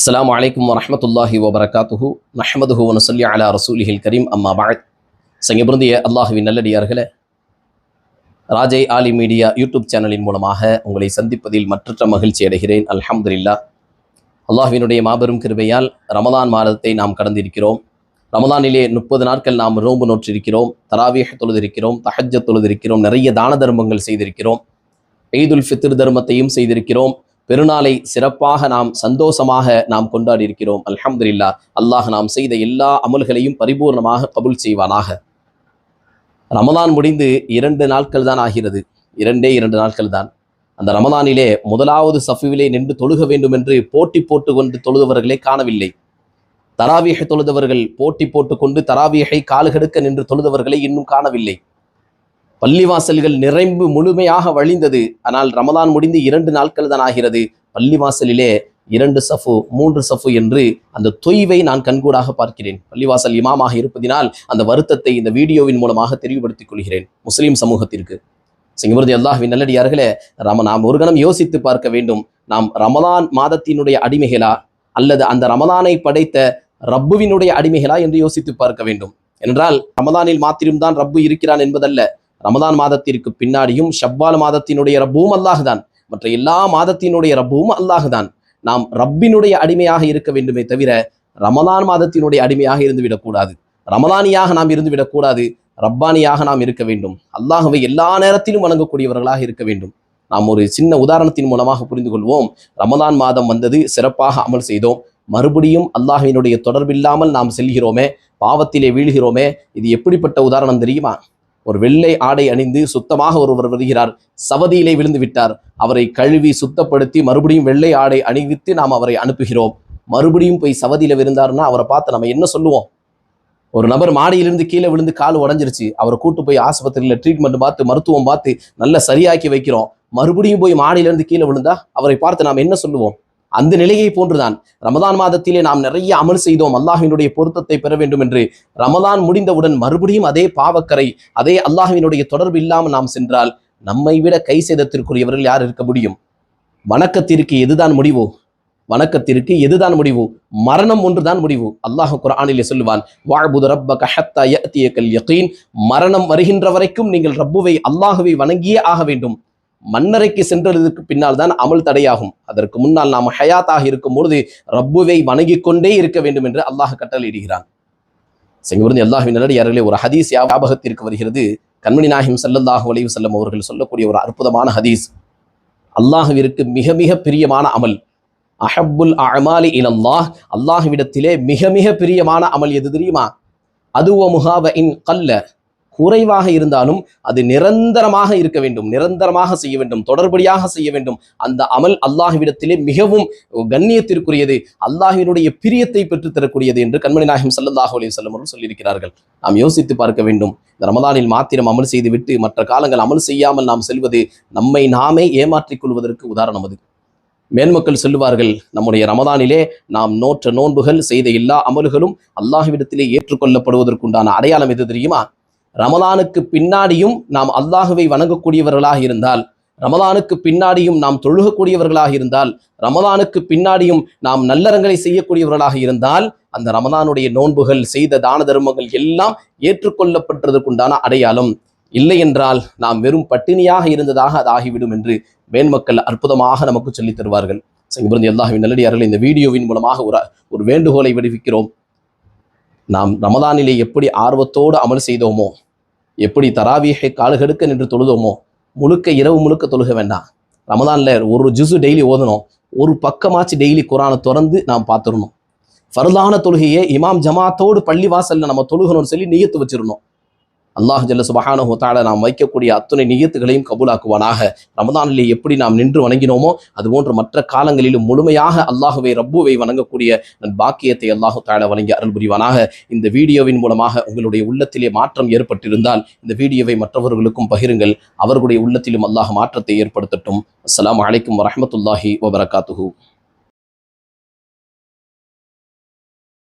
السلام عليكم ورحمة الله وبركاته نحمده ونصلي على رسوله الكريم أما بعد சங்கபிருந்திய அல்லாஹுவின் நல்லடியார்களே, ராஜை ஆலி மீடியா யூடியூப் சேனலின் மூலமாக உங்களை சந்திப்பதில் மற்றற்ற மகிழ்ச்சி அடைகிறேன். அல்ஹம்துலில்லாஹ். அல்லாஹுவினுடைய மாபெரும் கிருபையால் ரமதான் மாதத்தை நாம் கடந்திருக்கிறோம். ரமதானிலே 30 நாட்கள் நாம் நோன்பு நோற்றிருக்கிறோம், தராவீஹ் தொழுதிருக்கிறோம், தஹஜ்ஜத் தொழுதிருக்கிறோம், நிறைய தான தர்மங்கள் செய்திருக்கிறோம், ஈதுல் ஃபித்ர் தர்மத்தையும் செய்திருக்கிறோம். பெருநாளை சிறப்பாக நாம் சந்தோஷமாக நாம் கொண்டாடி இருக்கிறோம். அல்ஹம்துலில்லாஹ். அல்லாஹ் நாம் செய்த எல்லா அமல்களையும் பரிபூர்ணமாக கபூல் செய்வானாக. ரமதான் முடிந்து 2 நாட்கள் தான் ஆகிறது. 2 நாட்கள் தான். அந்த ரமதானிலே முதலாவது சஃபிலே நின்று தொழுக வேண்டும் என்று போட்டி போட்டு கொண்டு தொழுதவர்களே காணவில்லை. தராவீஹை தொழுதவர்கள் போட்டி போட்டு கொண்டு தராவீஹை காலுகெடுக்க நின்று தொழுதவர்களை இன்னும் காணவில்லை. பள்ளிவாசல்கள் நிறைந்து முழுமையாக வழிந்தது. ஆனால் ரமதான் முடிந்து 2 நாட்கள் தான் ஆகிறது. பள்ளிவாசலிலே 2 சஃபு 3 சஃபு என்று அந்த தொய்வை நான் கண்கூடாக பார்க்கிறேன். பள்ளிவாசல் இமாமாக இருப்பதினால் அந்த வருத்தத்தை இந்த வீடியோவின் மூலமாக தெளிவுபடுத்திக் கொள்கிறேன் முஸ்லிம் சமூகத்திற்கு. சிங்கபுரதி அல்லாஹ்வின் நல்லடியார்களே, நாம் ஒரு கணம் யோசித்து பார்க்க வேண்டும். நாம் ரமதான் மாதத்தினுடைய அடிமைகளா அல்லது அந்த ரமதானை படைத்த ரப்புவினுடைய அடிமைகளா என்று யோசித்து பார்க்க வேண்டும். என்றால் ரமதானில் மாத்திரம்தான் ரப்பு இருக்கிறான் என்பதல்ல. ரமதான் மாதத்திற்கு பின்னாடியும் ஷவ்வால் மாதத்தினுடைய ரப்புவும் அல்லாஹுதான், மற்ற எல்லா மாதத்தினுடைய ரப்புவும் அல்லாஹுதான். நாம் ரப்பினுடைய அடிமையாக இருக்க வேண்டுமே தவிர ரமதான் மாதத்தினுடைய அடிமையாக இருந்துவிடக்கூடாது. ரமதானியாக நாம் இருந்துவிடக்கூடாது, ரப்பானியாக நாம் இருக்க வேண்டும். அல்லாஹுவை எல்லா நேரத்திலும் வணங்கக்கூடியவர்களாக இருக்க வேண்டும். நாம் ஒரு சின்ன உதாரணத்தின் மூலமாக புரிந்து கொள்வோம். ரமதான் மாதம் வந்தது, சிறப்பாக அமல் செய்தோம், மறுபடியும் அல்லாஹ்வினுடைய தொடர்பில்லாமல் நாம் செல்கிறோமே, பாவத்திலே வீழ்கிறோமே. இது எப்படிப்பட்ட உதாரணம் தெரியுமா? ஒரு வெள்ளை ஆடை அணிந்து சுத்தமாக ஒருவர் வருகிறார், சவதியிலே விழுந்து விட்டார். அவரை கழுவி சுத்தப்படுத்தி மறுபடியும் வெள்ளை ஆடை அணிவித்து நாம் அவரை அனுப்புகிறோம். மறுபடியும் போய் சவதியில விழுந்தாருன்னா அவரை பார்த்து நம்ம என்ன சொல்லுவோம்? ஒரு நபர் மாடியிலிருந்து கீழே விழுந்து கால் உடஞ்சிருச்சு, அவரை கூட்டு போய் ஆஸ்பத்திரியில ட்ரீட்மெண்ட் பார்த்து மருத்துவம் பார்த்து நல்ல சரியாக்கி வைக்கிறோம். மறுபடியும் போய் மாடியிலிருந்து கீழே விழுந்தா அவரை பார்த்து நாம் என்ன சொல்லுவோம்? அந்த நிலையை போன்றுதான் ரமதான் மாதத்திலே நாம் நிறைய அமல் செய்தோம் அல்லாஹ்வினுடைய பொருத்தத்தை பெற வேண்டும் என்று. ரமதான் முடிந்தவுடன் மறுபடியும் அதே பாவக்கரை, அதே அல்லாஹ்வினுடைய தொடர்பு இல்லாமல் நாம் சென்றால் நம்மை விட கை சேதத்திற்குரியவர்கள் யார் இருக்க முடியும்? வணக்கத்திற்கு எதுதான் முடிவு? வணக்கத்திற்கு எதுதான் முடிவு? மரணம் ஒன்றுதான் முடிவு. அல்லாஹ் குர்ஆனிலே சொல்லுவான், வஅபுது ரப்பக ஹத்தா யஅதியகல் யகீன். மரணம் வருகின்ற வரைக்கும் நீங்கள் ரப்புவை அல்லாஹ்வை வணங்கியே ஆக வேண்டும். மன்னரைக்கு சென்றதுக்கு பின்னால் தான் அமல் தடையாகும். அதற்கு முன்னால் நாம் ஹயாத்தாக இருக்கும் பொழுது ரப்புவை வணங்கிக் கொண்டே இருக்க வேண்டும் என்று அல்லாஹ் கட்டளையிடுகிறான். செங்கபுரந்தி அல்லாஹ்வின் நல்லடியார்களே, ஒரு ஹதீஸ் ஞாபகத்திற்கு வருகிறது. கண்மணி நாயகம் ஸல்லல்லாஹு அலைஹி வஸல்லம் அவர்கள் சொல்லக்கூடிய ஒரு அற்புதமான ஹதீஸ். அல்லாஹ்விற்கு மிக மிக பிரியமான அமல், அஹப்புல் அஅமாலி இலல்லாஹ், அல்லாஹ்விடத்திலே மிக மிக பிரியமான அமல் எது தெரியுமா? அதுவ முஹாவ இன் கல்ல, குறைவாக இருந்தாலும் அது நிரந்தரமாக இருக்க வேண்டும், நிரந்தரமாக செய்ய வேண்டும், தொடர்படியாக செய்ய வேண்டும். அந்த அமல் அல்லாஹ்விடத்திலே மிகவும் கண்ணியத்திற்குரியது, அல்லாஹ்வினுடைய பிரியத்தை பெற்றுத்தரக்கூடியது என்று கண்மணி நாயகம் ஸல்லல்லாஹு அலைஹி வஸல்லம் அவர்கள் சொல்லியிருக்கிறார்கள். நாம் யோசித்து பார்க்க வேண்டும். இந்த ரமதானில் மாத்திரம் அமல் செய்துவிட்டு மற்ற காலங்கள் அமல் செய்யாமல் நாம் செல்வது நம்மை நாமே ஏமாற்றிக் கொள்வதற்கு உதாரணம். அது மேன்மக்கள் சொல்லுவார்கள், நம்முடைய ரமதானிலே நாம் நோற்ற நோன்புகள், செய்த எல்லா அமல்களும் அல்லாஹ்விடத்திலே ஏற்றுக்கொள்ளப்படுவதற்குண்டான அடையாளம் எது தெரியுமா? ரமதானுக்கு பின்னாடியும் நாம் அல்லாஹுவை வணங்கக்கூடியவர்களாக இருந்தால், ரமதானுக்கு பின்னாடியும் நாம் தொழுகக்கூடியவர்களாக இருந்தால், ரமதானுக்கு பின்னாடியும் நாம் நல்லறங்களை செய்யக்கூடியவர்களாக இருந்தால், அந்த ரமதானுடைய நோன்புகள், செய்த தான தர்மங்கள் எல்லாம் ஏற்றுக்கொள்ளப்பட்டதற்குண்டான அடையாளம். இல்லை என்றால் நாம் வெறும் பட்டினியாக இருந்ததாக அது ஆகிவிடும் என்று மேன்மக்கள் அற்புதமாக நமக்கு சொல்லித் தருவார்கள். சங்கபுரந்தி அல்லாஹ்வின் நல்லடியார்கள், இந்த வீடியோவின் மூலமாக ஒரு வேண்டுகோளை விடுவிக்கிறோம். நாம் ரமதானிலே எப்படி ஆர்வத்தோடு அமல் செய்தோமோ, எப்படி தராவீஹை காலுகெடுக்க நின்று தொழுதோமோ, இரவு முழுக்க தொழுக வேண்டாம். ரமதான்ல ஒரு ஜுசு டெய்லி ஓதணும், ஒரு பக்கமாச்சு டெய்லி குரானை திறந்து நாம் பார்த்துடணும். ஃபர்லான தொழுகையை இமாம் ஜமாத்தோடு பள்ளி வாசல்ல நம்ம தொழுகணும்னு சொல்லி நியத்து வச்சிடணும். அல்லாஹ் ஜல்ல சுப்ஹானஹு வ தஆலா நாம் வைக்கக்கூடிய அத்துணை நியத்துகளையும் கபூலாக்குவானாக. ரமதானிலே எப்படி நாம் நின்று வணங்கினோமோ அதுபோன்று மற்ற காலங்களிலும் முழுமையாக அல்லாஹுவை ரப்புவை வணங்கக்கூடிய பாக்கியத்தை அல்லாஹு தஆலா வழங்கி அருள் புரிவானாக. இந்த வீடியோவின் மூலமாக உங்களுடைய உள்ளத்திலே மாற்றம் ஏற்பட்டிருந்தால் இந்த வீடியோவை மற்றவர்களுக்கும் பகிருங்கள். அவர்களுடைய உள்ளத்திலும் அல்லாஹ் மாற்றத்தை ஏற்படுத்தட்டும். அஸ்ஸலாமு அலைக்கும் வரஹ்மத்துல்லாஹி வபரகாத்துஹு.